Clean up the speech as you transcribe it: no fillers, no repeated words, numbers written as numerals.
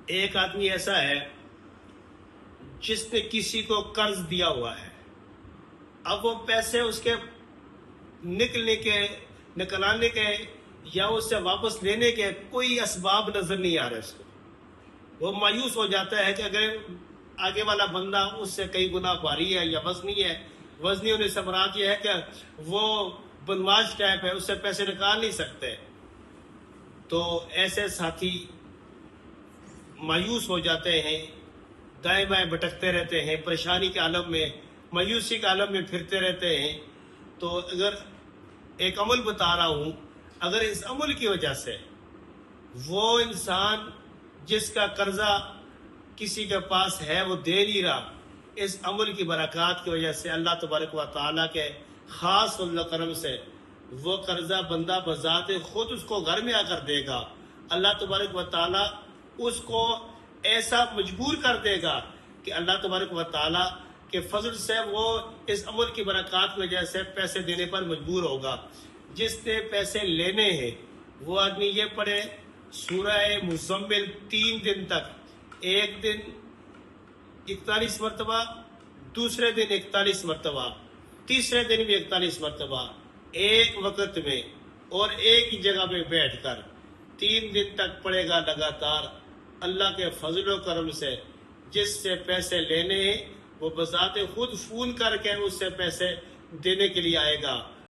ایک آدمی ایسا ہے جس نے کسی کو قرض دیا ہوا ہے، اب وہ پیسے اس کے نکلانے کے یا اس سے واپس لینے کے کوئی اسباب نظر نہیں آ رہے اس کو. وہ مایوس ہو جاتا ہے کہ اگر آگے والا بندہ اس سے کئی گنا بھاری ہے یا وزنی ہے. وزنی ہونے سے مراد یہ ہے کہ وہ بدماش ٹائپ ہے، اس سے پیسے نکال نہیں سکتے. تو ایسے ساتھی مایوس ہو جاتے ہیں، دائیں بائیں بھٹکتے رہتے ہیں، پریشانی کے عالم میں، مایوسی کے عالم میں پھرتے رہتے ہیں. تو اگر ایک عمل بتا رہا ہوں، اگر اس عمل کی وجہ سے وہ انسان جس کا قرضہ کسی کے پاس ہے وہ دے نہیں رہا، اس عمل کی برکات کی وجہ سے اللہ تبارک و تعالیٰ کے خاص فضل و کرم سے وہ قرضہ بندہ بذات خود اس کو گھر میں آ کر دے گا. اللہ تبارک و تعالیٰ اس کو ایسا مجبور کر دے گا کہ اللہ تبارک و تعالیٰ کے فضل سے وہ اس عمل کی برکات کی وجہ سے پیسے دینے پر مجبور ہوگا. جس نے پیسے لینے ہیں وہ آدمی یہ پڑھے سورہ مزمل 3 دن تک، ایک دن 41 مرتبہ، دوسرے دن 41 مرتبہ، تیسرے دن بھی 41 مرتبہ، ایک وقت میں اور ایک ہی جگہ پہ بیٹھ کر 3 دن تک پڑھے گا لگاتار. اللہ کے فضل و کرم سے جس سے پیسے لینے ہیں وہ بذات خود فون کر کے اس سے پیسے دینے کے لیے آئے گا.